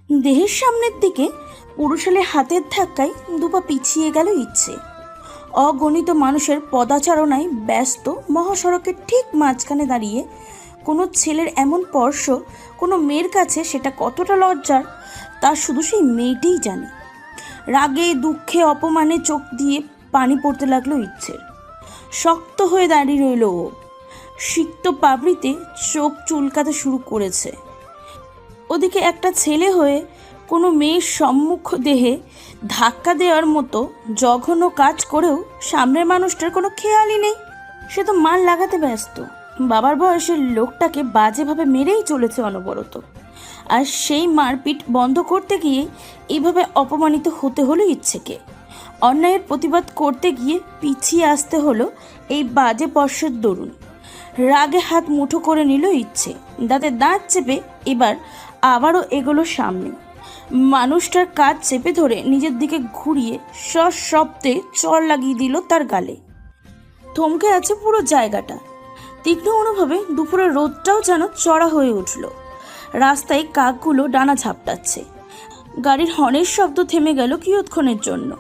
দেহের সামনের দিকে পুরুষালের হাতের ধাক্কায় দুপা পিছিয়ে গেল ইচ্ছে। অগণিত মানুষের পদাচারণায় ব্যস্ত মহাসড়কের ঠিক মাঝখানে দাঁড়িয়ে কোনো ছেলের এমন স্পর্শ কোনো মেয়ের কাছে সেটা কতটা লজ্জার তা শুধু সেই মেয়েটিই জানে। রাগে দুঃখে অপমানে চোখ দিয়ে পানি পড়তে লাগলো ইচ্ছের। শক্ত হয়ে দাঁড়িয়ে রইল ও। সিক্ত পাবড়িতে চোখ চুলকাতে শুরু করেছে। ওদিকে একটা ছেলে হয়ে কোনো মেয়ের সম্মুখ দেহে ধাক্কা দেওয়ার মতো জঘন্য কাজ করেও সামনের মানুষটার কোনো খেয়ালই নেই। সে তো মার লাগাতে ব্যস্ত। বাবার বয়সের লোকটাকে বাজেভাবে মেরেই চলেছে অনবরত। আর সেই মারপিট বন্ধ করতে গিয়ে এইভাবে অপমানিত হতে হলো ইচ্ছেকে। অন্যায়ের প্রতিবাদ করতে গিয়ে পিছিয়ে আসতে হলো এই বাজে স্পর্শের দরুন। রাগে হাত মুঠো করে নিল ইচ্ছে। দাঁতে দাঁত চেপে এবার আবারও এগোলো সামনে। মানুষটার কাঁধ চেপে ধরে নিজের দিকে ঘুরিয়ে সশব্দে চড় লাগিয়ে দিল তার গালে। থমকে আছে পুরো জায়গাটা। তীক্ষ্ণ অনুভবে দুপুরের রোদটাও যেন চড়া হয়ে উঠল। রাস্তায় কাকগুলো ডানা ঝাপটাচ্ছে। গাড়ির হর্নের শব্দ থেমে গেল কিয়ৎক্ষণের জন্য।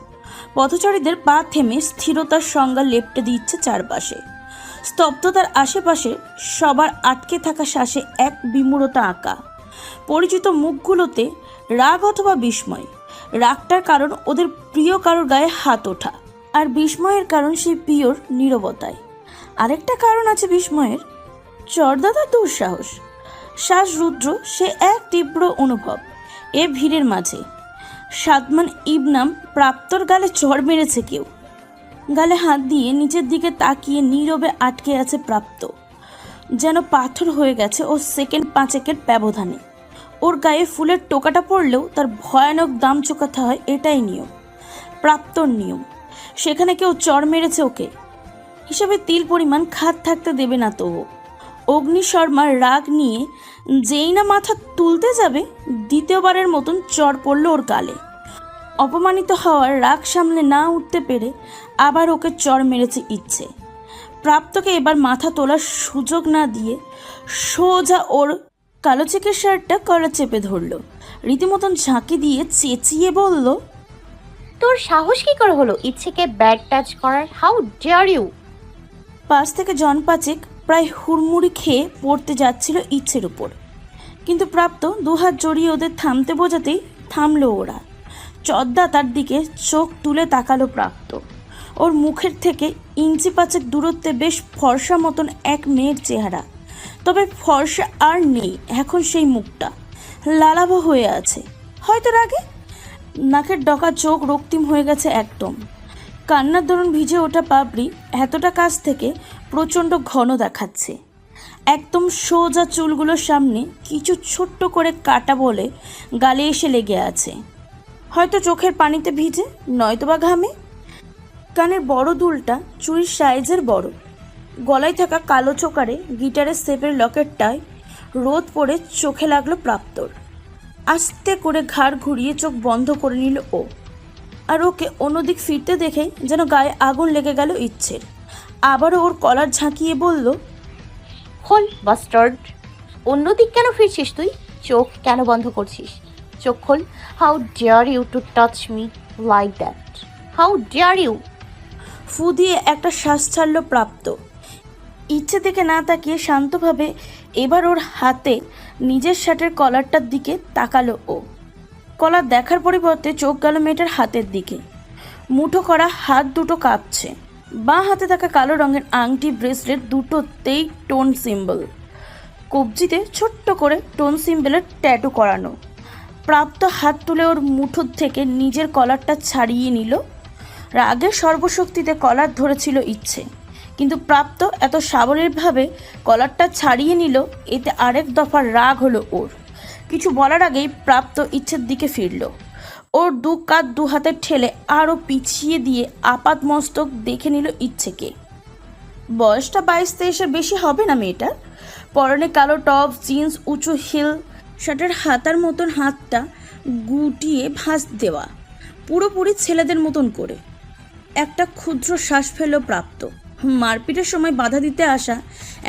পথচারীদের পা থেমে স্থিরতার সংজ্ঞা লেপ্টে দিচ্ছে চারপাশে। স্তব্ধতার আশেপাশে সবার আটকে থাকা শ্বাসে এক বিমূঢ়তা আঁকা। পরিচিত মুখগুলোতে রাগ অথবা বিস্ময়। রাগটার কারণ ওদের প্রিয় কারোর গায়ে হাত ওঠা, আর বিস্ময়ের কারণ সেই প্রিয়র নীরবতায়। আরেকটা কারণ আছে বিস্ময়ের, চরদাদার দুঃসাহস। শ্বাস রুদ্র সে এক তীব্র অনুভব। এ ভিড়ের মাঝে সাদমান ইবনাম প্রাপ্তর গালে চড় মেরেছে কেউ। গালে হাত দিয়ে নিচের দিকে তাকিয়ে নীরবে আটকে আছে প্রাপ্ত। যেন পাথর হয়ে গেছে ও সেকেন্ড পাঁচেকের ব্যবধানে। ওর গায়ে ফুলের টোকাটা পড়লেও তার ভয়ানক দাম চোকাতে হয়, এটাই নিয়ম, প্রাপ্তর নিয়ম। সেখানে কেউ চড় মেরেছে ওকে, হিসাবে তিল পরিমাণ খাত থাকতে দেবে না তো। অগ্নিশর্মার রাগ নিয়ে যেই না মাথা তুলতে যাবে, দ্বিতীয়বারের মতন চড় পড়ল ওর গালে। অপমানিত হওয়ার রাগ সামলে না উঠতে পেরে আবার ওকে চড় মেরেছে ইচ্ছে। প্রাপ্তকে এবার মাথা তোলার সুযোগ না দিয়ে সোজা ওর কালো চেকের শার্টটা কলার চেপে ধরল। রীতিমতন ঝাঁকি দিয়ে চেঁচিয়ে বলল, তোর সাহস কি করে হলো ইচ্ছেকে ব্যাড টাচ করার? How dare you! পাশ থেকে জন পাঁচেক প্রায় হুড়মুড়ি খেয়ে পড়তে যাচ্ছিল ইচ্ছের উপর, কিন্তু প্রাপ্ত দুহাত জড়িয়ে ওদের থামতে বোঝাতেই থামলো ওরা। চদ্দা তার দিকে চোখ তুলে তাকালো প্রাপ্ত। ওর মুখের থেকে ইঞ্চি পাঁচেক দূরত্বে বেশ ফর্সা মতন এক মেয়ের চেহারা, তবে ফর্সা আর নেই এখন সেই মুখটা। লালাভ হয়ে আছে, হয়তো রাগে। নাকের ডকা চোখ রক্তিম হয়ে গেছে একদম। কান্নার দরুন ভিজে ওঠা পাপড়ি এতটা কাছ থেকে প্রচণ্ড ঘন দেখাচ্ছে। একদম সোজা চুলগুলোর সামনে কিছু ছোট্ট করে কাটা বলে গালে এসে লেগে আছে। হয়তো চোখের পানিতে ভিজে, নয়তোবা ঘামে। কানের বড় দুলটা চুরির সাইজের বড়। গলায় থাকা কালো চোকারে গিটারের সেপের লকেটটায় রোদ পড়ে চোখে লাগলো প্রাপ্তর। আস্তে করে ঘাড় ঘুরিয়ে চোখ বন্ধ করে নিল ও। আর ওকে অন্যদিক ফিরতে দেখে যেন গায়ে আগুন লেগে গেল ইচ্ছের। আবারও ওর কলার ঝাঁকিয়ে বলল, খোল বাস্টার্ড! অন্যদিক কেন ফিরছিস তুই? চোখ কেন বন্ধ করছিস? চোখ খোল! How dare you to touch me like that? How dare you! ফু দিয়ে একটা শ্বাস ছাড়ল প্রাপ্ত। ইচ্ছে থেকে না তাকিয়ে শান্তভাবে এবার ওর হাতে নিজের শার্টের কলারটার দিকে তাকালো ও। কলার দেখার পরিবর্তে চোখ গেল মেয়েটার হাতের দিকে। মুঠো করা হাত দুটো কাঁপছে। বাঁ হাতে থাকা কালো রঙের আংটি ব্রেসলেট দুটোতেই টোন সিম্বল। কবজিতে ছোট্ট করে টোন সিম্বলের ট্যাটু করানো। প্রাপ্ত হাত তুলে ওর মুঠোর থেকে নিজের কলারটা ছাড়িয়ে নিল। রাগের সর্বশক্তিতে কলার ধরেছিল ইচ্ছে, কিন্তু প্রাপ্ত এত সাবলীলভাবে কলারটা ছাড়িয়ে নিল, এতে আরেক দফা রাগ হলো ওর। কিছু বলার আগেই প্রাপ্ত ইচ্ছের দিকে ফিরল। ওর দু কাঁধ দু হাতে ঠেলে আরও পিছিয়ে দিয়ে আপাত মস্তক দেখে নিল ইচ্ছেকে। বয়সটা 22-23-এর বেশি হবে না মেয়েটার। পরনে কালো টপ, জিন্স, উঁচু হিল, শার্টের হাতার মতন হাতটা গুটিয়ে ভাঁজ দেওয়া, পুরোপুরি ছেলেদের মতন করে। একটা ক্ষুদ্র শ্বাস ফেলল প্রাপ্ত। মারপিটের সময় বাধা দিতে আসা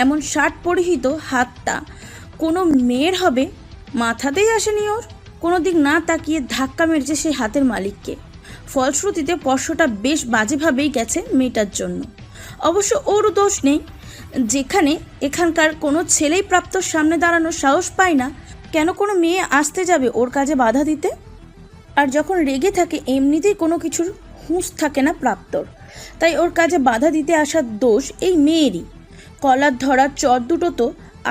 এমন শার্ট পরিহিত হাতটা কোনো মেয়ের হবে মাথাতেই আসেনি ওর। কোনো দিক না তাকিয়ে ধাক্কা মেরেছে সেই হাতের মালিককে। ফলশ্রুতিতে স্পর্শটা বেশ বাজেভাবেই গেছে মেয়েটার জন্য। অবশ্য ওরও দোষ নেই, যেখানে এখানকার কোনো ছেলেই প্রাপ্তর সামনে দাঁড়ানোর সাহস পায় না, কেন কোনো মেয়ে আসতে যাবে ওর কাজে বাধা দিতে? আর যখন রেগে থাকে এমনিতেই কোনো কিছুর হুঁশ থাকে না প্রাপ্তর, তাই ওর কাজে বাধা দিতে আসার দোষ এই মেয়েরই। কলার ধরার চর দুটো তো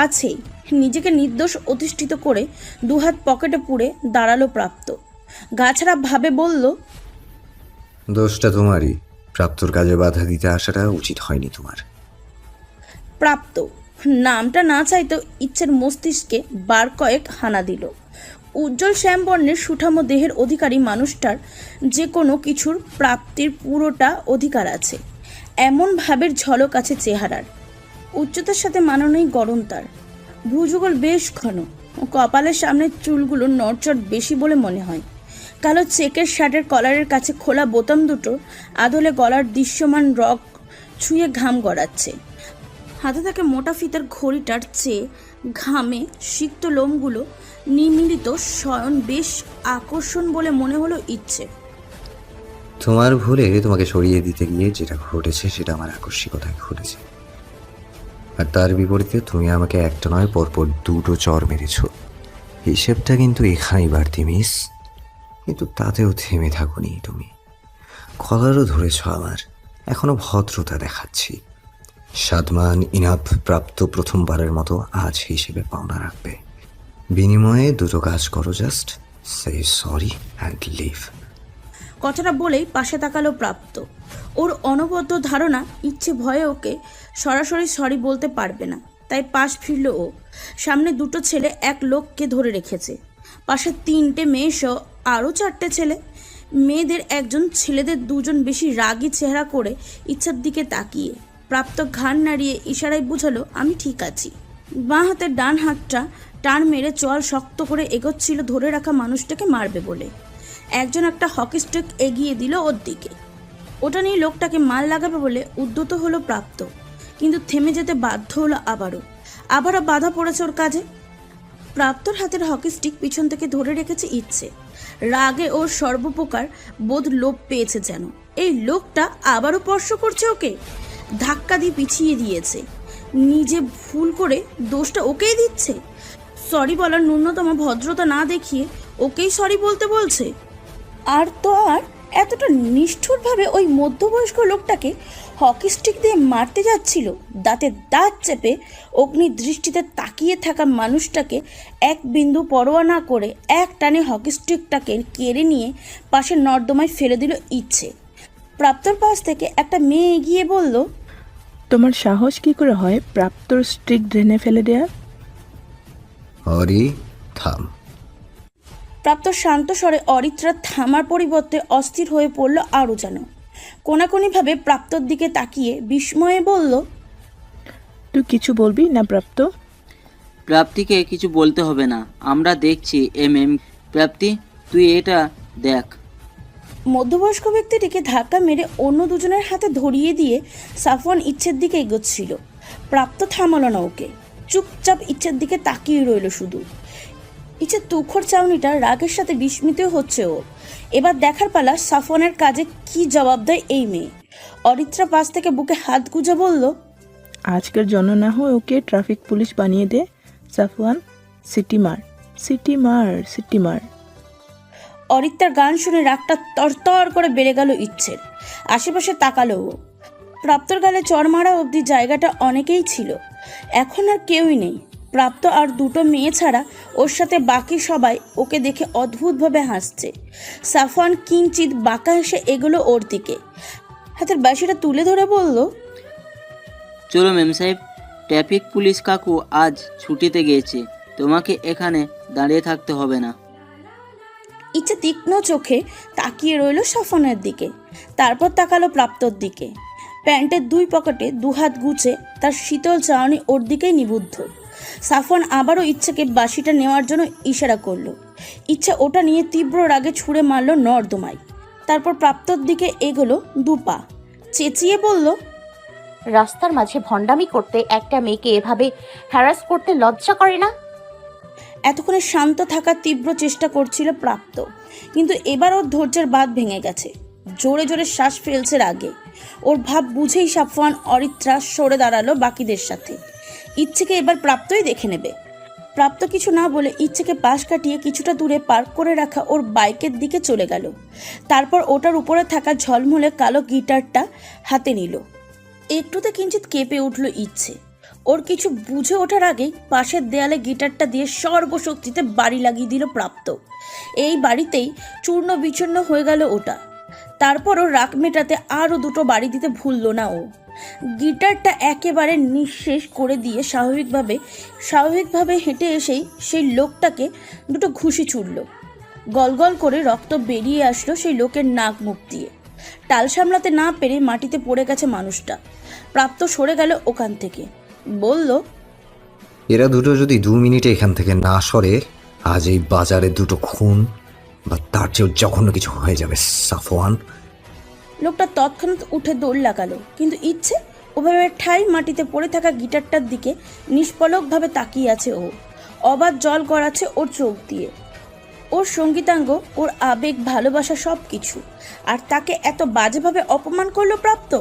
আছেই। নিজেকে নির্দোষ অধিষ্ঠিত করে দুহাত পকেটে পুরে দাঁড়ালো প্রাপ্ত। গাছড়া ভাবে বলল, দোষটা তোমারই। প্রাপ্তর কাজে বাধা দিতে আসাটা উচিত হয়নি তোমার। প্রাপ্ত নামটা না চাইতেও ইচ্ছের মস্তিষ্কে বার কয়েক হানা দিল। উজ্জ্বল শ্যামবর্ণের সুঠাম দেহের অধিকারী মানুষটার যে কোনো কিছুর প্রাপ্তির পুরোটা অধিকার আছে, এমন ভাবের ঝলক আছে চেহারার। উচ্চতার সাথে মানানোই গরম তার। ভ্রুযুগল বেশ ঘন, কপালের সামনের চুলগুলো নড়চড় বেশি বলে মনে হয়। কালো চেকের শার্টের কলারের কাছে খোলা বোতাম দুটো আদলে গলার দৃশ্যমান রগ ছুঁয়ে ঘাম গড়াচ্ছে। হাতে থাকে মোটা ফিতার ঘড়িটার চেয়ে ঘামে সিক্ত লোমগুলো নিমিলিত শয়ন বেশ আকর্ষণ বলে মনে হলো ইচ্ছে। তোমার ভুলে তোমাকে সরিয়ে দিতে গিয়ে যেটা ঘটেছে সেটা আমার আকস্মিকতায় ঘটেছে, আর তার বিপরীতে তুমি আমাকে একটা নয় পরপর দুটো চর মেরেছ। হিসেবটা কিন্তু এখানেই বাড়তি মিস। কিন্তু তাতেও থেমে থাকুনি তুমি, কলারও ধরেছ আমার। এখনো ভদ্রতা দেখাচ্ছি। সাদমান ইনাফ প্রাপ্ত প্রথমবারের মতো আজ হিসেবে পাওনা রাখবে। বিনিময়ে দুটো কাজ করো, just say sorry and leave. কথাটা বলেই পাশে তাকালো প্রাপ্ত। ওর অনবদ্য ধারণা ইচ্ছে ভয়ে ওকে সরাসরি সরি বলতে পারবে না, তাই পাশ ফিরল ও। সামনে দুটো ছেলে এক লোককে ধরে রেখেছে, পাশে তিনটে মেয়ে সহ আরও চারটে ছেলে। মেয়েদের একজন, ছেলেদের দুজন বেশি রাগী চেহারা করে ইচ্ছার দিকে তাকিয়ে প্রাপ্ত ঘাড় নাড়িয়ে ইশারায় বুঝালো আমি ঠিক আছি। বাঁ হাতের ডান হাতটা টান মেরে চোয়াল শক্ত করে এগোচ্ছিল ধরে রাখা মানুষটাকে মারবে বলে। একজন একটা হকি স্টিক এগিয়ে দিল ওর দিকে। ওটা নিয়ে লোকটাকে মাল লাগাবে বলে উদ্যত হলো প্রাপ্ত, কিন্তু থেমে যেতে বাধ্য হলো আবারও বাধা পড়েছে ওর কাজে। প্রাপ্তর হাতের হকি স্টিক পিছন থেকে ধরে রেখেছে ইচ্ছে। রাগে ওর সর্বপ্রকার বোধ লোপ পেয়েছে যেন। এই লোকটা আবারও স্পর্শ করছে ওকে, ধাক্কা দিয়ে পিছিয়ে দিয়েছে। নিজে ভুল করে দোষটা ওকেই দিচ্ছে। সরি বলার ন্যূনতম ভদ্রতা না দেখিয়ে ওকেই সরি বলতে বলছে। আর তো আর এতটা নিষ্ঠুরভাবে ওই মধ্যবয়স্ক লোকটাকে হকি স্টিক দিয়ে মারতে যাচ্ছিল। দাঁতে দাঁত চেপে অগ্নি দৃষ্টিতে তাকিয়ে থাকা মানুষটাকে এক বিন্দু পরোয়া না করে এক টানে হকি স্টিকটাকে কেড়ে নিয়ে পাশের নর্দমায় ফেলে দিল ইচ্ছে। প্রাপ্তর পাশ থেকে একটা মেয়ে এগিয়ে বলল, তোমার সাহস কি করে হয় প্রাপ্তর স্ট্রিক ড্রেনে ফেলে দেয়া? হরি, থাম। প্রাপ্ত শান্ত স্বরে অরিত্রা থামার পরিবর্তে অস্থির হয়ে পড়ল আরও যেন। কোনাকুনিভাবে প্রাপ্তর দিকে তাকিয়ে বিস্ময়ে বলল, তুই কিছু বলবি না প্রাপ্ত? প্রাপ্তিকে কিছু বলতে হবে না, আমরা দেখছি। প্রাপ্তি, তুই এটা দেখ। মধ্যবয়স্ক ব্যক্তিটিকে ধাক্কা মেরে অন্য দুজনের হাতে ধরিয়ে দিয়ে সাফওয়ান ইচ্ছের দিকে এগোচ্ছিল। প্রাপ্ত থামালো না ওকে, চুপচাপ ইচ্ছের দিকে তাকিয়ে রইল শুধু। ইচ্ছের তুখর চাউনিটা রাগের সাথে বিস্মিত হচ্ছে ও। এবার দেখার পালা সাফওয়ানের কাজে কি জবাব দেয় এই মেয়ে। অরিত্রা পাশ থেকে বুকে হাত গুজে বলল, আজকের জন্য না হয় ওকে ট্রাফিক পুলিশ বানিয়ে দে সাফওয়ান। সিটি মার, সিটি মার, সিটি মার। অরিত্রার গান শুনে রাগটা তরতর করে বেড়ে গেল ইচ্ছের। আশেপাশে তাকালো ও। প্রাপ্তর গালে চড় মারা অবধি জায়গাটা অনেকেই ছিল, এখন আর কেউই নেই। প্রাপ্ত আর দুটো মেয়ে ছাড়া ওর সাথে বাকি সবাই ওকে দেখে অদ্ভুতভাবে হাসছে। সাফওয়ান কিঞ্চিত বাঁকা হেসে এগুলো ওর দিকে, হাতের বাঁশিটা তুলে ধরে বলল, চলো মেম সাহেব, ট্রাফিক পুলিশ কাকু আজ ছুটিতে গিয়েছে, তোমাকে এখানে দাঁড়িয়ে থাকতে হবে না। ইচ্ছে তীক্ষ্ণ চোখে তাকিয়ে রইল সাফওয়ানের দিকে, তারপর তাকালো প্রাপ্তর দিকে। প্যান্টের দুই পকেটে দুহাত গুছে তার শীতল চাউনি ওর দিকেই নিবুদ্ধ। সাফওয়ান আবারও ইচ্ছেকে বাঁশিটা নেওয়ার জন্য ইশারা করলো। ইচ্ছা ওটা নিয়ে তীব্র রাগে ছুঁড়ে মারল নর্দমায়। তারপর প্রাপ্তর দিকে এগোলো দুপা, চেঁচিয়ে বলল, রাস্তার মাঝে ভণ্ডামি করতে একটা মেয়েকে এভাবে হ্যারাস করতে লজ্জা করে না? এতক্ষণে শান্ত থাকার তীব্র চেষ্টা করছিল প্রাপ্ত, কিন্তু এবার ওর ধৈর্যের বাঁধ ভেঙে গেছে। জোরে জোরে শ্বাস ফেলছে রাগে। ওর ভাব বুঝেই সাফওয়ান অরিত্রা সরে দাঁড়ালো বাকিদের সাথে। ইচ্ছেকে এবার প্রাপ্তই দেখে নেবে। প্রাপ্ত কিছু না বলে ইচ্ছেকে পাশ কাটিয়ে কিছুটা দূরে পার্ক করে রাখা ওর বাইকের দিকে চলে গেল। তারপর ওটার উপরে থাকা ঝলমলে কালো গিটারটা হাতে নিল। একটুতে কিঞ্চিত কেঁপে উঠল ইচ্ছে। ওর কিছু বুঝে ওঠার আগেই পাশের দেয়ালে গিটারটা দিয়ে সর্বশক্তিতে বাড়ি লাগিয়ে দিল প্রাপ্ত। এই বাড়িতেই চূর্ণ বিচূর্ণ হয়ে গেল ওটা। তারপরও রাগ মেটাতে আরও দুটো বাড়ি দিতে ভুলল না ও। গিটারটা একেবারে নিঃশেষ করে দিয়ে স্বাভাবিকভাবে হেঁটে এসেই সেই লোকটাকে দুটো ঘুষি ছুড়ল। গলগল করে রক্ত বেরিয়ে আসলো সেই লোকের নাক মুখ দিয়ে। টাল সামলাতে না পেরে মাটিতে পড়ে গেছে মানুষটা। প্রাপ্ত সরে গেল ওখান থেকে, বলল, এরা দুটো যদি 2 মিনিটে এখান থেকে না সরে, আজ এই বাজারে দুটো খুন বা তার চেয়েও জঘন্য কিছু হয়ে যাবে সাফওয়ান। লোকটা তৎক্ষণাৎ উঠে দৌড় লাগালো, কিন্তু ইচ্ছে ওভাবে ঠাই মাটিতে পড়ে থাকা গিটারটার দিকে নিষ্পলকভাবে তাকিয়ে আছে ও। অবাধ জল গড়াচ্ছে ওর চোখ দিয়ে। ওর সঙ্গীতাঙ্গ, ওর আবেগ, ভালোবাসা সব কিছু, আর তাকে এত বাজেভাবে অপমান করলো প্রাপ্ত।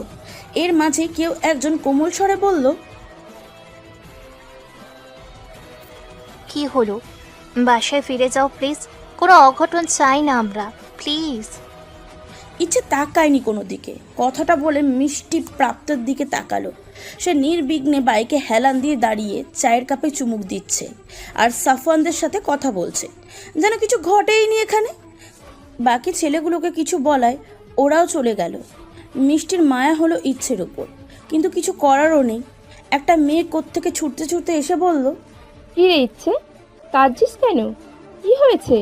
এর মাঝে কেউ একজন কোমল স্বরে বলল, কি হলো? বাসায় ফিরে যাও প্লিজ, কোনো অঘটন চাই না আমরা, প্লিজ। ইচ্ছে তাকায়নি কোনো দিকে। কথাটা বলে মিষ্টি প্রাপ্তের দিকে তাকালো। সে নির্বিঘ্নে বাইকে হেলান দিয়ে দাঁড়িয়ে চায়ের কাপে চুমুক দিচ্ছে আর সাফওয়ানদের সাথে কথা বলছে, যেন কিছু ঘটেইনি এখানে। বাকি ছেলেগুলোকে কিছু বলায় ওরাও চলে গেল। মিষ্টির মায়া হলো ইচ্ছের উপর, কিন্তু কিছু করারও নেই। একটা মেয়ে কোত্থেকে ছুটতে ছুটতে এসে বলল, কি রে ইচ্ছে, কাঁদছিস কেন? কি হয়েছে?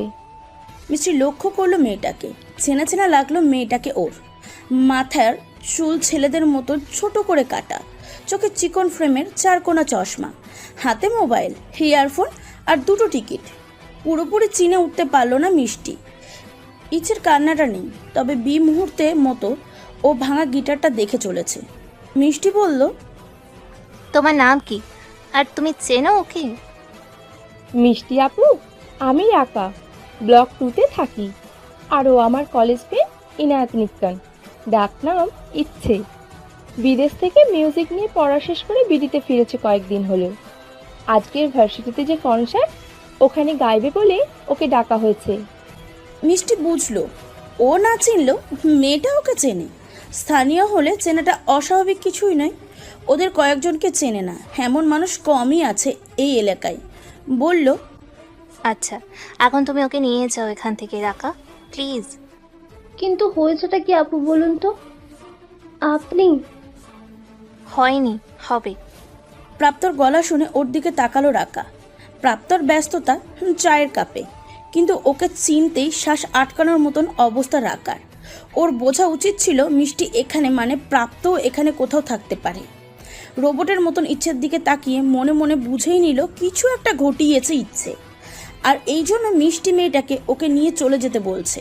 মিষ্টি লক্ষ্য করলো মেয়েটাকে। চেনা চেনা লাগলো মেয়েটাকে ওর। মাথার চুল ছেলেদের মতো ছোট করে কাটা, চোখে চিকন ফ্রেমের 4 কোনা চশমা, হাতে মোবাইল, ইয়ারফোন আর দুটো টিকিট। পুরোপুরি চিনে উঠতে পারলো না মিষ্টি। ইচ্ছের কান্নাটা নেই, তবে মুহূর্তে মতো ও ভাঙা গিটারটা দেখে চলেছে। মিষ্টি বলল, তোমার নাম কি, আর তুমি চেনো ওকে? মিষ্টি আপু, আমি রাকা, ব্লক 2-তে থাকি। আর ও আমার কলেজ ফ্রেন্ড ইনায়াত নিক্কান, ডাকনাম ইচ্ছে। বিদেশ থেকে মিউজিক নিয়ে পড়া শেষ করে বিডিতে ফিরেছে কয়েকদিন হলো। আজকের ভার্সিটিতে যে কনসার্ট, ওখানে গাইবে বলে ওকে ডাকা হয়েছে। মিষ্টি বুঝলো ও না চিনলো মেয়েটা ওকে চেনে। স্থানীয় হলে চেনাটা অস্বাভাবিক কিছুই নয়। ওদের কয়েকজনকে চেনে না এমন মানুষ কমই আছে এই এলাকায়। বলল, আচ্ছা, এখন তুমি ওকে নিয়ে যাও এখান থেকে রাকা, প্লিজ। কিন্তু হয়েছেটা কি আপু বলুন তো? আপনি হয়নি, হবে। প্রাপ্তর গলা শুনে ওর দিকে তাকালো রাকা। প্রাপ্তর ব্যস্ততা চায়ের কাপে, কিন্তু ওকে চিনতেই শ্বাস আটকানোর মতন অবস্থা রাকার। ওর বোঝা উচিত ছিল মিষ্টি এখানে মানে প্রাপ্তও এখানে কোথাও থাকতে পারে। রোবটের মতন ইচ্ছের দিকে তাকিয়ে মনে মনে বুঝেই নিল কিছু একটা ঘটিয়েছে ইচ্ছে, আর এই জন্য মিষ্টি মেয়েটাকে ওকে নিয়ে চলে যেতে বলছে।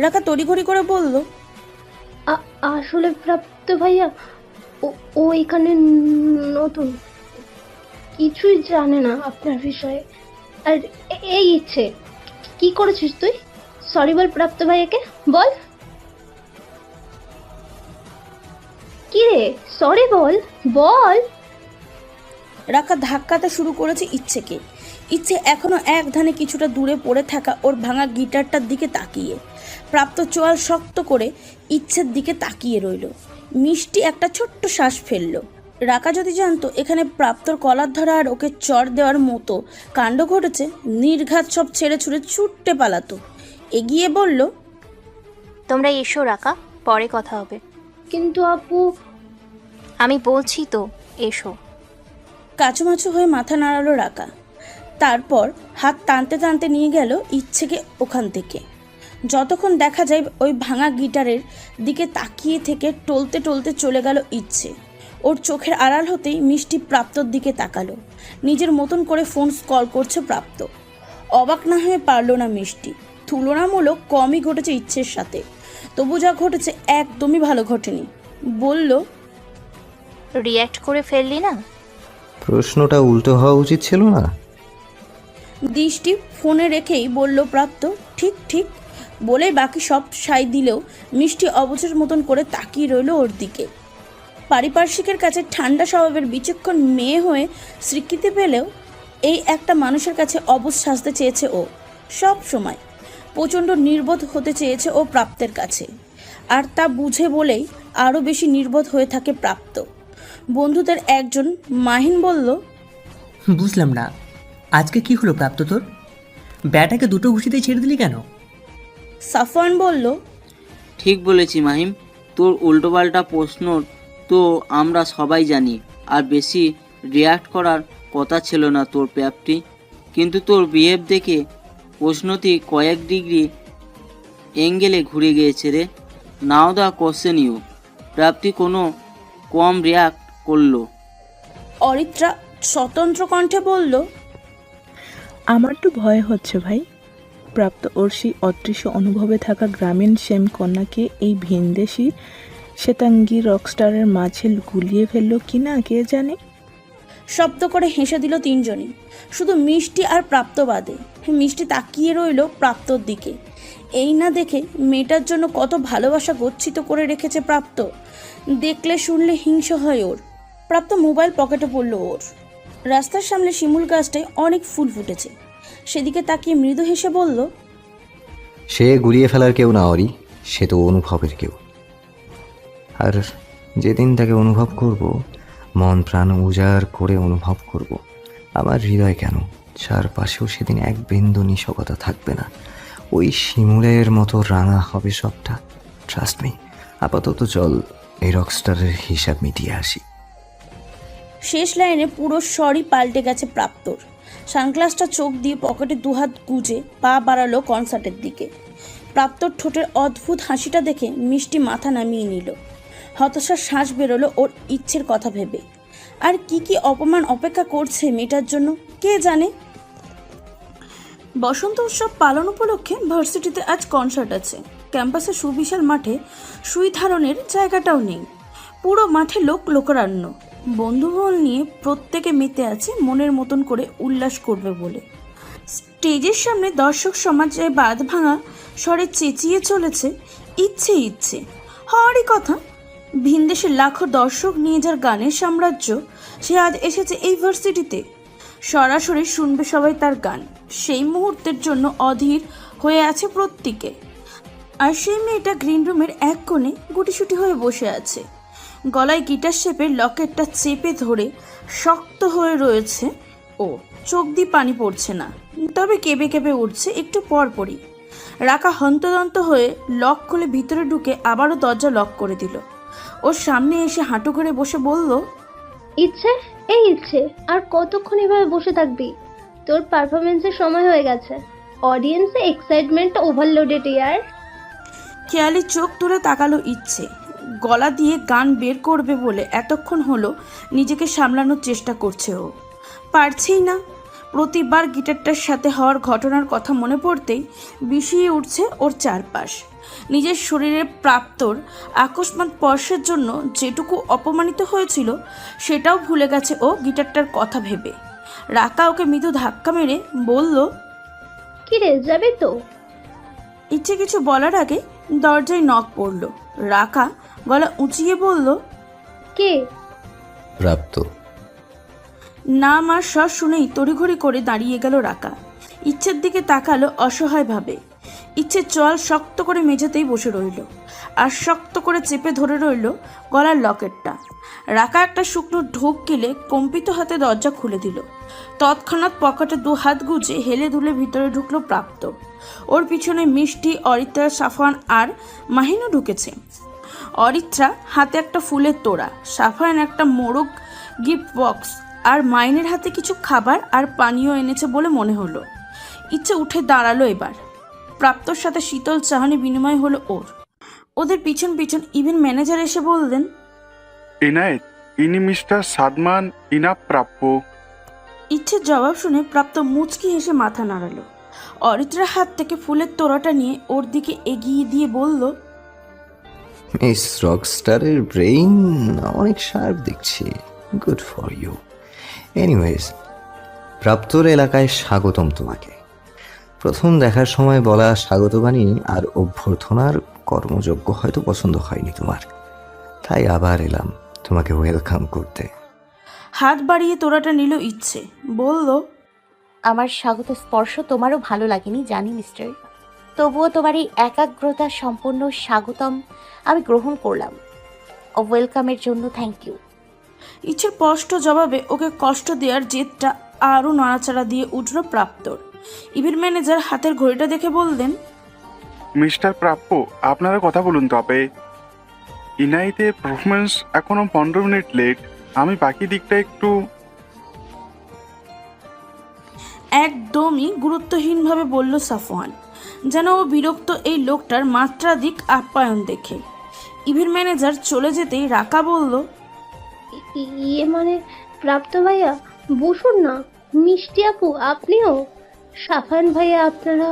রাকা তড়িঘড়ি করে বলল, আসলে প্রাপ্ত ভাইয়া, ও এখানে নতুন, কিছুই জানে না আপনার বিষয়ে। আর এই ইচ্ছে, কি করেছিস তুই? সরি বল প্রাপ্ত ভাইয়াকে, বল। কি রে, সরি বল, বল। রাকা ধাক্কাতে শুরু করেছে ইচ্ছেকে। ইচ্ছে এখনো এক ধানে কিছুটা দূরে পড়ে থাকা ওর ভাঙা গিটারটার দিকে তাকিয়ে। প্রাপ্ত চোয়াল শক্ত করে ইচ্ছের দিকে তাকিয়ে রইল। মিষ্টি একটা ছোট্ট শ্বাস ফেলল। রাকা যদি জানতো এখানে প্রাপ্তর কলার ধরা আর ওকে চড় দেওয়ার মতো কাণ্ড ঘটেছে, নির্ঘাত সব ছেড়ে ছুড়ে ছুটতে পালাতো। এগিয়ে বলল, তোমরা এসো রাকা, পরে কথা হবে। কিন্তু আপু, আমি বলছি তো, এসো। কাচুমাচু হয়ে মাথা নাড়ালো রাকা। তারপর হাত টানতে টানতে নিয়ে গেল ইচ্ছেকে ওখান থেকে। যতক্ষণ দেখা যায় ওই ভাঙা গিটারের দিকে তাকিয়ে থেকে টলতে টলতে চলে গেল ইচ্ছে। ওর চোখের আড়াল হতেই মিষ্টি প্রাপ্তর দিকে তাকালো। নিজের মতন করে ফোন কল করছে প্রাপ্ত। অবাক না হয়ে পারল না মিষ্টি। তুলনামূলক কমই ঘটেছে ইচ্ছের সাথে, তবু যা ঘটেছে একদমই ভালো ঘটেনি। বলল, রিয়্যাক্ট করে ফেললি না? প্রশ্নটা উল্টো হওয়া উচিত ছিল না? দৃষ্টি ফোনে রেখেই বলল প্রাপ্ত, ঠিক ঠিক বলেই বাকি সব সাই দিলেও মিষ্টি অবুঝের মতন করে তাকিয়ে রইল ওর দিকে। পারিপার্শ্বিকের কাছে ঠান্ডা স্বভাবের বিচক্ষণ মেয়ে হয়ে স্বীকৃতি পেলেও এই একটা মানুষের কাছে অবুঝ সাজতে চেয়েছে ও। সব সময় প্রচণ্ড নির্বোধ হতে চেয়েছে ও প্রাপ্তের কাছে, আর তা বুঝে বলেই আরও বেশি নির্বোধ হয়ে থাকে প্রাপ্ত। বন্ধুদের একজন মাহিন বলল, বুঝলাম না, আজকে কি হলো প্রাপ্ত তোর? ব্যাটাকে দুটো ঘুষিতেই ছেড়ে দিলি কেন? সাফওয়ান বলল, ঠিক বলেছি মাহিম, তোর উল্টোপাল্টা প্রশ্ন তো আমরা সবাই জানি, আর বেশি রিয়াক্ট করার কথা ছিল না তোর প্রাপ্তি, কিন্তু তোর বিহেভ দেখে প্রশ্নটি কয়েক ডিগ্রি অ্যাঙ্গেলে ঘুরে গিয়েছে রে। নাও দা কোশ্চেন ইউ। প্রাপ্তি কোনো কম রিয়াক্ট করলো। অরিত্রা স্বতন্ত্র কণ্ঠে বলল, আমার তো ভয় হচ্ছে ভাই। প্রাপ্ত ওর সেই অদৃশ্য অনুভবে থাকা গ্রামীণ শ্যাম কন্যাকে এই ভিনদেশি শ্বেতাঙ্গী রকস্টারের মাঝে গুলিয়ে ফেললো কিনা কে জানে। শব্দ করে হেসে দিল তিনজনই, শুধু মিষ্টি আর প্রাপ্ত বাদে। মিষ্টি তাকিয়ে রইল প্রাপ্তর দিকে। এই না দেখে মেয়েটার জন্য কত ভালোবাসা গচ্ছিত করে রেখেছে প্রাপ্ত। দেখলে শুনলে হিংসা হয় ওর। প্রাপ্ত মোবাইল পকেটে পড়ল ওর। রাস্তার সামনে শিমুল গাছটায় অনেক ফুল ফুটেছে, সেদিকে তাকিয়ে মৃদু হেসে বলল, সে গুলিয়ে ফেলার কেউ না অরি, সে তো অনুভবের কেউ। আর যেদিন তাকে অনুভব করব, মন প্রাণ উজাড় করে অনুভব করব, আমার হৃদয় কেন চারপাশেও সেদিন এক বিন্দু নিশকতা থাকবে না। ওই শিমুলের মতো রাঙা হবে সবটা। Trust me. আপাতত চল এই রকস্টারের হিসাব মিটিয়ে আসি। শেষ লাইনে পুরো স্বরই পাল্টে গেছে প্রাপ্তর। সানগ্লাসটা চোখ দিয়ে পকেটে দুহাত গুজে পা বাড়ালো কনসার্টের দিকে। প্রাপ্তর ঠোঁটের অদ্ভুত হাসিটা দেখে মিষ্টি মাথা নামিয়ে নিল। হতাশার শ্বাস বেরোলো ওর ইচ্ছের কথা ভেবে। আর কি কি অপমান অপেক্ষা করছে মেয়েটার জন্য কে জানে। বসন্ত উৎসব পালন উপলক্ষে ভার্সিটিতে আজ কনসার্ট আছে। ক্যাম্পাসে সুবিশাল মাঠে সুই ধারণের জায়গাটাও নেই। পুরো মাঠে লোকরান্য। বন্ধুবল নিয়ে প্রত্যেকে মেতে আছে মনের মতন করে উল্লাস করবে বলে। স্টেজের সামনে দর্শক সমাজে বাঁধ ভাঙা স্বরে চেঁচিয়ে চলেছে, ইচ্ছে ইচ্ছে হওয়ারই কথা। ভিনদেশের লাখো দর্শক নিয়ে যার গানের সাম্রাজ্য, সে আজ এসেছে এই ভার্সিটিতে। সরাসরি শুনবে সবাই তার গান। সেই মুহূর্তের জন্য অধীর হয়ে আছে প্রত্যেকে। আর সেই মেয়েটা গ্রিন রুমের এক কোণে গুটিসুটি হয়ে বসে আছে। গলায় গিটার শেপের লকেটটা চেপে ধরে শক্ত হয়ে রয়েছে ও। চোখ দিয়ে পানি পড়ছে না, তবে কেঁপে কেঁপে উঠছে একটু পরপরই। রাকা হন্তদন্ত হয়ে লক খুলে ভিতরে ঢুকে আবারও দরজা লক করে দিল। ওর সামনে এসে হাঁটু করে বসে বলল, ইচ্ছে এই ইচ্ছে আর কতক্ষণ এভাবে বসে থাকবি? তোর পারফরমেন্সের সময় হয়ে গেছে। অডিয়েন্সে এক্সাইটমেন্ট ওভারলোডেড ইয়ার। খেয়ালি চোখ তুলে তাকালো ইচ্ছে। গলা দিয়ে গান বের করবে বলে এতক্ষণ হলো নিজেকে সামলানোর চেষ্টা করছে ও, পারছেই না। প্রতিবার গিটারটার সাথে হওয়ার ঘটনার কথা মনে পড়তেই বিষিয়ে উঠছে ওর চারপাশ। নিজের শরীরে প্রাপ্তর আকস্মাৎ স্পর্শের জন্য যেটুকু অপমানিত হয়েছিল সেটাও ভুলে গেছে ও গিটারটার কথা ভেবে। রাকা ওকে মৃদু ধাক্কা মেরে বলল, কি রে, যাবে তো? ইচ্ছে কিছু বলার আগে দরজায় নক পড়ল। রাকা গলা উঁচিয়ে বলল, কে? প্রাপ্ত। নাম আর স্বর শুনেই তড়িঘড়ি করে দাঁড়িয়ে গেল রাকা। ইচ্ছের দিকে তাকালো অসহায়ভাবে। ইচ্ছে চল শক্ত করে মেঝেতেই বসে রইল আর শক্ত করে চেপে ধরে রইল গলার লকেটটা। রাকা একটা শুকনো ঢোক গেলে কম্পিত হাতে দরজা খুলে দিল। তৎক্ষণাৎ পকেটে দু হাত গুজে হেলে দুলে ভিতরে ঢুকলো প্রাপ্ত। ওর পিছনে মিষ্টি, অরিত্রা, সাফওয়ান আর মাহিনও ঢুকেছে। অরিত্রা হাতে একটা ফুলের তোড়া, সাফওয়ান একটা মোরগ গিফট বক্স আর মাইনের হাতে কিছু খাবার আর পানীয় এনেছে বলে মনে হলো। ইচ্ছে উঠে দাঁড়ালো এবার। প্রাপ্তর সাথে শীতল চাহনি বিনিময় হলো ওর। ওদের পিছন পিছন ইভেন্ট ম্যানেজার এসে বললেন, ইনায়েত, ইনি মিস্টার সাদমান ইনা প্রাপ্য। ইচ্ছের জবাব শুনে প্রাপ্ত মুচকি হেসে মাথা নাড়ালো। অরিত্রার হাত থেকে ফুলের তোড়াটা নিয়ে ওর দিকে এগিয়ে দিয়ে বলল, মিস রকস্টারের ব্রেইন অনেক শার্প দেখছি। Good for you. এনিওয়েজ, প্রাপ্তর এলাকায় স্বাগতম তোমাকে। প্রথম দেখার সময় বলা স্বাগতবাণী আর অভ্যর্থনার কর্মযোগ্য হয়তো পছন্দ হয়নি তোমার, তাই আবার এলাম তোমাকে ওয়েলকাম করতে। হাত বাড়িয়ে তোড়াটা নিল ইচ্ছে, বলল, আমার স্বাগত স্পর্শ তোমারও ভালো লাগেনি জানি মিস্টার, তবুও তোমার এই একাগ্রতা সম্পন্ন স্বাগতম আমি গ্রহণ করলাম। ওয়েলকামের জন্য থ্যাংক ইউ। ইচ্ছের স্পষ্ট জবাবে ওকে কষ্ট দেওয়ার জেদটা আরও নাড়াচাড়া দিয়ে উঠল প্রাপ্তর। ইভেন্ট ম্যানেজার হাতের ঘড়িটা দেখে বললেন, মিস্টার প্রাপ্য, আপনারা কথা বলুন তবে। ইনাইতে পারফরমেন্স এখনো 15 মিনিট লেট। আমি বাকি দিকটা একটু। একদমই গুরুত্বহীনভাবে বলল সাফওয়ান, যেন ও বিরক্ত এই লোকটার মাত্রাধিক আপ্যায়ন দেখে। ইভেন্ট ম্যানেজার চলে যেতেই রাকা বলল, ইয়ে মানে প্রাপ্ত ভাইয়া, বসুন না। মিষ্টি আপু, আপনিও। সাফান ভাইয়া, আপনারা।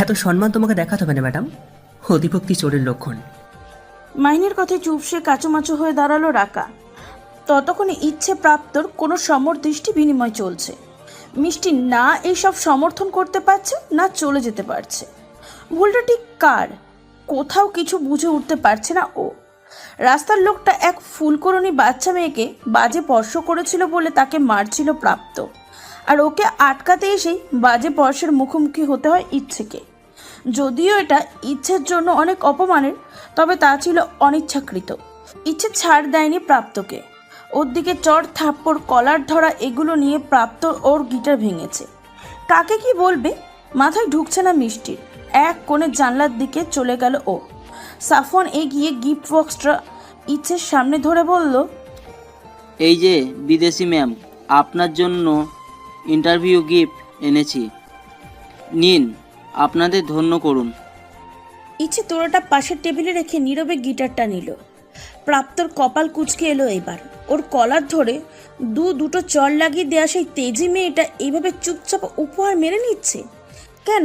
এত সম্মান তোমাকে দেখাতে হবে না ম্যাডাম, অধিভক্তি চোরের লক্ষণ। মাইনের কথায় চুপসে কাচুমাচু হয়ে দাঁড়ালো রাকা। ততক্ষণে ইচ্ছে প্রাপ্তর কোনো সমদৃষ্টি বিনিময় চলছে। মিষ্টি না এইসব সমর্থন করতে পারছে না চলে যেতে পারছে। ভুলটা ঠিক কার? কোথাও কিছু বুঝে উঠতে পারছে না ও। রাস্তার লোকটা এক ফুলকরণী বাচ্চা মেয়েকে বাজে স্পর্শ করেছিল বলে তাকে মারছিল প্রাপ্ত, আর ওকে আটকাতে এসেই বাজে স্পর্শের মুখোমুখি হতে হয় ইচ্ছেকে। যদিও এটা ইচ্ছের জন্য অনেক অপমানের, তবে তা ছিল অনিচ্ছাকৃত। ইচ্ছে ছাড় দেয়নি প্রাপ্তকে। ওর দিকে চড় থাপ্পড় কলার ধরা এগুলো নিয়ে প্রাপ্ত ওর গিটার ভেঙেছে। কাকে কি বলবে মাথায় ঢুকছে না মিষ্টির। এক কোণে জানলার দিকে চলে গেল ও। সাফওয়ান এগিয়ে গিফট বক্সটা ইচ্ছের সামনে ধরে বলল, এই যে বিদেশি ম্যাম, আপনার জন্য ইন্টারভিউ গিফট এনেছি, নিন, আপনাদের ধন্য করুন। ইচ্ছে তোড়াটা পাশের টেবিলে রেখে নীরবে গিটারটা নিল। প্রাপ্তর কপাল কুঁচকে এলো এবার। ওর কলার ধরে দুটো চড় লাগিয়ে দেওয়া সেই তেজি মেয়েটা এইভাবে চুপচাপ উপহার মেনে নিচ্ছে কেন?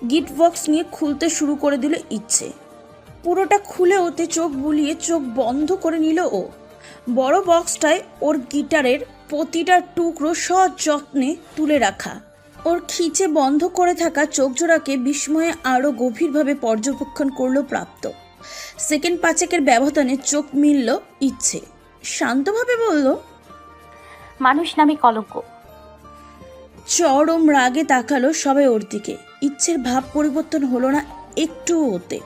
গিফট বক্স নিয়ে খুলতে শুরু করে দিল ইচ্ছে। পুরোটা খুলে ওতে চোখ বুলিয়ে চোখ বন্ধ করে নিল ও। বড় বক্সটায় ওর গিটারের প্রতিটা টুকরো সযত্নে তুলে রাখা। ওর খিচে বন্ধ করে থাকা চোখজোড়াকে বিস্ময়ে আরও গভীরভাবে পর্যবেক্ষণ করলো প্রাপ্ত। সেকেন্ড পাঁচেকের ব্যবধানে চোখ মিলল ইচ্ছে। শান্তভাবে বলল, মানুষ নামে কলঙ্ক। চরম রাগে তাকালো সবাই ওর দিকে। ইচ্ছের ভাব পরিবর্তন হলো না একটু ওতে।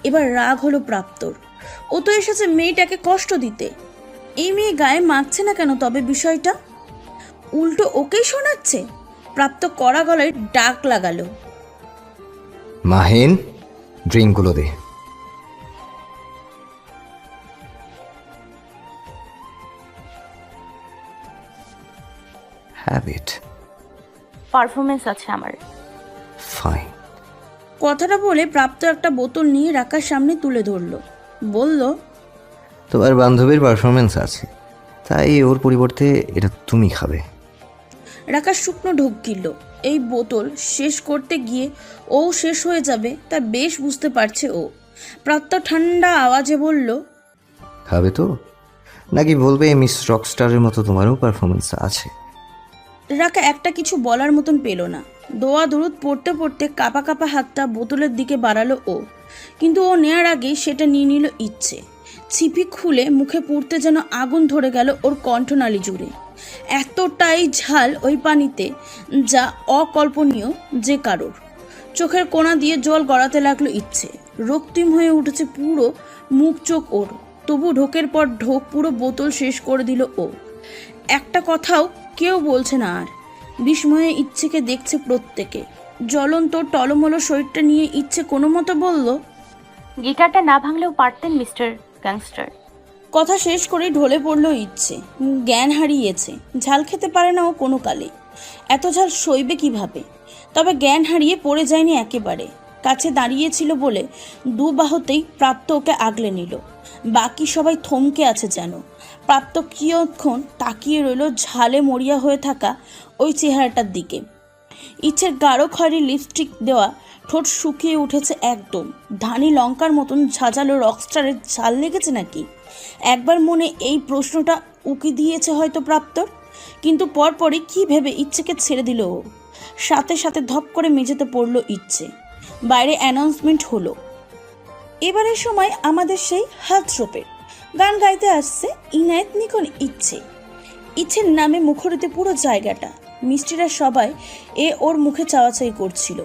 এবার রাগ হলো প্রাপ্তর। ও তো এসেছে মেয়েটাকে কষ্ট দিতে। এই মেয়ে গায়ে মাখছে না কেন তবে বিষয়টা? উল্টো ওকেই শোনাচ্ছে। প্রাপ্ত কড়া গলায় ডাক লাগালো, মাহিন, ড্রিঙ্কগুলো দে। হ্যাবিট। পারফরমেন্স আছে আমার। ফাইন। কথাটা বলে প্রাপ্ত একটা বোতল নিয়ে রাকার সামনে তুলে ধরলো, বলল, তোমার বান্ধবীর পারফরমেন্স আছে, তাই ওর পরিবর্তে এটা তুমি খাবে। রাকা শুকনো ঢোক গিলল। এই বোতল শেষ করতে গিয়ে ও শেষ হয়ে যাবে তা বেশ বুঝতে পারছে ও। প্রাপ্ত ঠান্ডা আওয়াজে বলল, খাবে তো, নাকি বলবে মিস রকস্টারের মতো তোমারও পারফরমেন্স আছে? রাকা একটা কিছু বলার মতন পেল না। দোয়া দরুদ পড়তে পড়তে কাঁপা কাঁপা হাতটা বোতলের দিকে বাড়ালো ও, কিন্তু ও নেয়ার আগেই সেটা নিয়ে নিল ইচ্ছে। ছিপি খুলে মুখে পুড়তে যেন আগুন ধরে গেল ওর কণ্ঠনালী জুড়ে। এতটাই ঝাল ওই পানিতে যা অকল্পনীয় যে কারোর। চোখের কোণা দিয়ে জল গড়াতে লাগলো ইচ্ছে। রক্তিম হয়ে উঠেছে পুরো মুখ চোখ ওর। তবু ঢোকের পর ঢোক পুরো বোতল শেষ করে দিল ও। একটা কথাও কেউ বলছে না আর। বিস্ময়ে ইচ্ছেকে দেখছে প্রত্যেকে। জ্বলন্ত টলমলো শরীরটা নিয়ে ইচ্ছে কোনো মতো বলল, গিটারটা না ভাঙলেও পারতেন মিস্টার গ্যাংস্টার। কথা শেষ করে ঢলে পড়ল ইচ্ছে। জ্ঞান হারিয়েছে। ঝাল খেতে পারে না ও কোনো কালে। এত ঝাল সইবে কিভাবে? তবে জ্ঞান হারিয়ে পড়ে যায়নি একেবারে। কাছে দাঁড়িয়েছিল বলে দু বাহুতেই প্রাপ্ত ওকে আগলে নিল। বাকি সবাই থমকে আছে যেন। প্রাপ্ত কিয়ৎক্ষণ তাকিয়ে রইল ঝালে মরিয়া হয়ে থাকা ওই চেহারাটার দিকে। ইচ্ছের গাঢ় খয়েরি লিপস্টিক দেওয়া ঠোঁট শুকিয়ে উঠেছে একদম। ধানি লঙ্কার মতন ঝাঁঝালো রকস্টারের ঝাল লেগেছে নাকি? একবার মনে এই প্রশ্নটা উকি দিয়েছে হয়তো প্রাপ্তর। কিন্তু পরপরই কী ভেবে ইচ্ছেকে ছেড়ে দিল ও। সাথে সাথে ধপ করে মেঝেতে পড়ল ইচ্ছে। বাইরে অ্যানাউন্সমেন্ট হলো, এবারের সময় আমাদের সেই হাত রোপের গান গাইতে আসছে ইনায়েত নিকন ইচ্ছে। ইচ্ছের নামে মুখরিত পুরো জায়গাটা। মিষ্টিরা সবাই ওর মুখে চাওয়াচাই করছিল।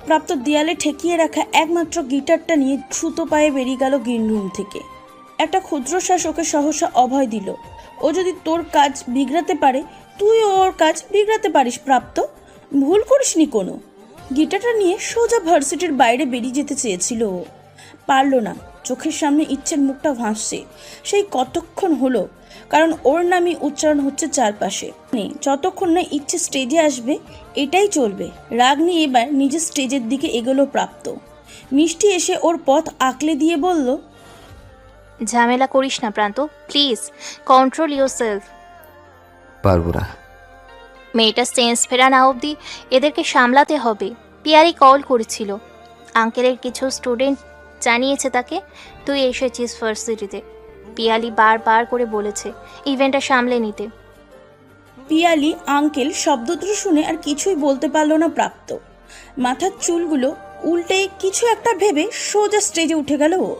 প্রাপ্ত দেয়ালে ঠেকিয়ে রাখা একমাত্র গিটারটা নিয়ে দ্রুত পায়ে বেরিয়ে গেল গ্রিন রুম থেকে। একটা ক্ষুদ্রশ্বাস ওকে সহসা অভয় দিল। ও যদি তোর কাজ বিগড়াতে পারে, তুই ওর কাজ বিগড়াতে পারিস প্রাপ্ত, ভুল করিসনি কোনো। গিটারটা নিয়ে সোজা ভার্সিটির বাইরে বেরিয়ে যেতে চেয়েছিল ও, পারল না। চোখের সামনে ইচ্ছের মুখটা ভাসছে সেই কতক্ষণ হলো, কারণ ওর নামই উচ্চারণ হচ্ছে চারপাশে। যতক্ষণ না ইচ্ছে স্টেজে আসবে এটাই চলবে। রাগ নিয়ে এবার নিজের স্টেজের দিকে এগোলো প্রাপ্ত। মিষ্টি এসে ওর পথ আঁকলে দিয়ে বলল, ঝামেলা করিস না প্রান্ত, প্লিজ কন্ট্রোল ইউর সেলফ। পারবো না। মেয়েটা সেন্স ফেরা না অবধি এদেরকে সামলাতে হবে। পিয়ারি কল করেছিল, আঙ্কেলের কিছু স্টুডেন্ট জানিয়েছে তাকে তুই এসেছিস ভার্সিটিতে। পিয়ালি বারবার করে বলেছে ইভেন্টটা সামলে নিতে। পিয়ালি আঙ্কেল শব্দটা শুনে আর কিছুই বলতে পারল না প্রাপ্ত। মাথার চুলগুলো উল্টে কিছু একটা ভেবে সোজা স্টেজে উঠে গেল ও।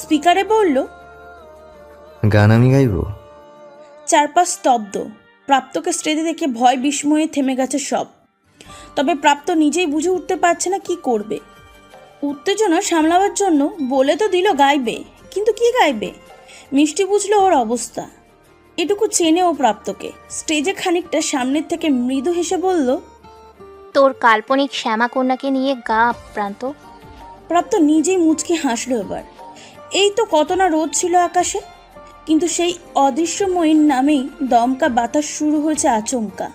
স্পিকারে বলল, গান আমি গাইবো। চারপাশ স্তব্ধ। প্রাপ্তকে স্টেজে দেখে ভয় বিস্ময়ে থেমে গেছে সব। তবে প্রাপ্ত নিজেই বুঝে উঠতে পারছে না কি করবে। উত্তেজনা সামলাবার জন্য বলে তো দিল গাইবে, কিন্তু কি গাইবে? মিষ্টি বুঝলো ওর অবস্থা, এটুকু চেনে ও প্রাপ্তকে। স্টেজে খানিকটা সামনের থেকে মৃদু হেসে বলল, তোর কাল্পনিক শ্যামাকন্যাকে নিয়ে গা প্রান্ত। প্রাপ্ত নিজেই মুচকি হাসলো এবার। এই তো কত না রোদ ছিল আকাশে, কিন্তু সেই অদৃশ্যময়ীর নামেই দমকা বাতাস শুরু হয়েছে আচমকা।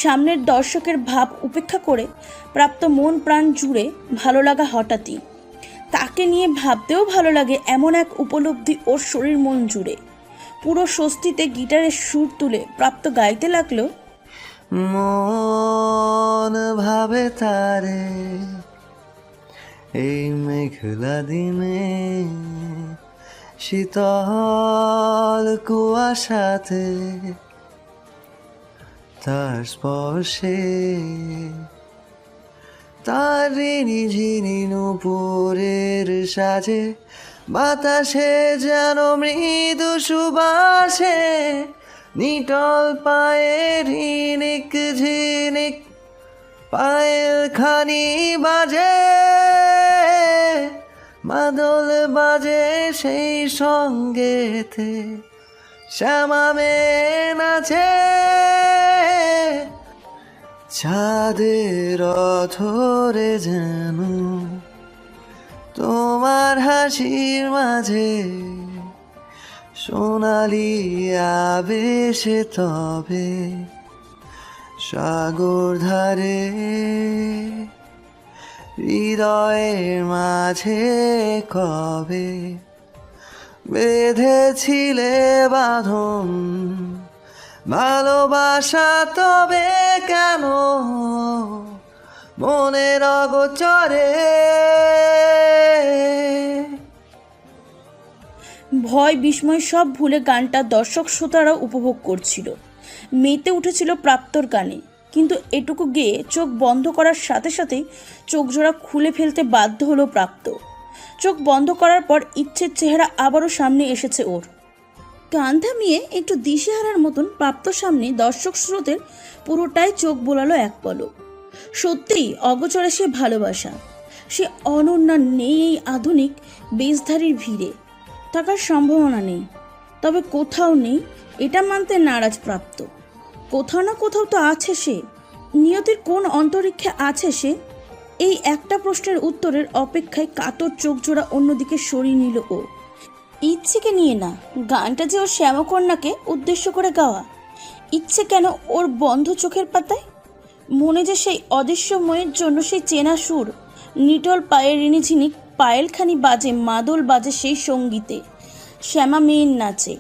সামনের দর্শকের ভাব উপেক্ষা করে প্রাপ্ত মন প্রাণ জুড়ে ভালো লাগা হঠাৎই। তাকে নিয়ে ভাবতেও ভালো লাগে এমন এক উপলব্ধি ওর শরীর মন জুড়ে। পুরো স্বস্তিতে গিটারের সুর তুলে প্রাপ্ত গাইতে লাগলো, মন ভাবে তারে এই মেঘলা দিনে, শীতল কুয়াশাতে তার স্পর্শে, তার ঋণী ঝিনি নুপুরের সাজে, বাতাসে যেন মৃদু সুবাসে, নিটল পায়ের ঝিনিক ঝিনিক পায়ের খানি বাজে, মাদল বাজে সেই সঙ্গেতে, শ্যামা মেয়ে নাচে, চাঁদের অথরে যেন তোমার হাসির মাঝে, সোনালি আবেশে তবে সাগর ধারে, হৃদয়ের মাঝে কবে বেঁধেছিলে বাঁধন, ভালোবাসা তবে কেন মনের অগোচরে। ভয় বিস্ময় সব ভুলে গানটা দর্শক শ্রোতারা উপভোগ করছিল। মেতে উঠেছিল প্রাপ্তর গানে। কিন্তু এটুকু গেয়ে চোখ বন্ধ করার সাথে সাথেই চোখ জোড়া খুলে ফেলতে বাধ্য হলো প্রাপ্ত। চোখ বন্ধ করার পর ইচ্ছের চেহারা আবারও সামনে এসেছে ওর। গান থামিয়ে একটু দিশেহারার মতন প্রাপ্ত সামনে দর্শক স্রোতের পুরোটাই চোখ বোলালো এক পলক। সত্যিই অগোচরে সে ভালোবাসা, সে অনন্যা নেই এই আধুনিক বেশধারীর ভিড়ে। থাকার সম্ভাবনা নেই, তবে কোথাও নেই এটা মানতে নারাজ প্রাপ্ত। কোথাও না কোথাও তো আছে সে। নিয়তির কোন অন্তরিক্ষে আছে সে? এই একটা প্রশ্নের উত্তরের অপেক্ষায় কাতর চোখ জোড়া অন্যদিকে সরিয়ে নিল ও। ইচ্ছেকে নিয়ে না, গানটা যে ওর শ্যামকন্যাকে উদ্দেশ্য করে গাওয়া। ইচ্ছে কেন ওর বন্ধ চোখের পাতায়? মনে যে সেই অদৃশ্যময়ের জন্য সেই চেনা সুর, নিটল পায়ের ঋণিঝিনিক পায়েলখানি বাজে, মাদল বাজে সেই সঙ্গীতে, শ্যামা মেয়ের নাচে।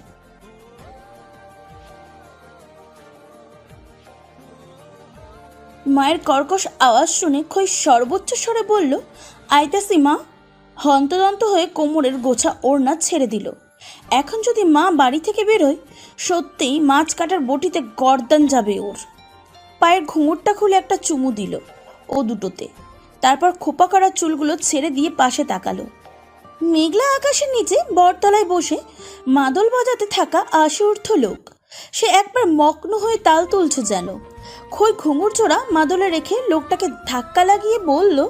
মায়ের কর্কশ আওয়াজ শুনে খই সর্বোচ্চ স্বরে বলল, আইতাসি মা। হন্তদন্ত হয়ে কোমরের গোছা ওড়না ছেড়ে দিল। এখন যদি মা বাড়ি থেকে বেরোয়, সত্যিই মাছ কাটার বটিতে গর্দান যাবে ওর। পায়ের ঘুঙুরটা খুলে একটা চুমু দিল ও দুটোতে, তারপর খোপা করা চুলগুলো ছেড়ে দিয়ে পাশে তাকালো। মেঘলা আকাশের নিচে বটতলায় বসে মাদল বাজাতে থাকা আশীর্থ লোক। সে একবার মগ্ন হয়ে তাল তুলছে যেন। খই ঘুঙুর জোড়া মাদলে রেখে লোকটাকে ধাক্কা লাগিয়ে বলল,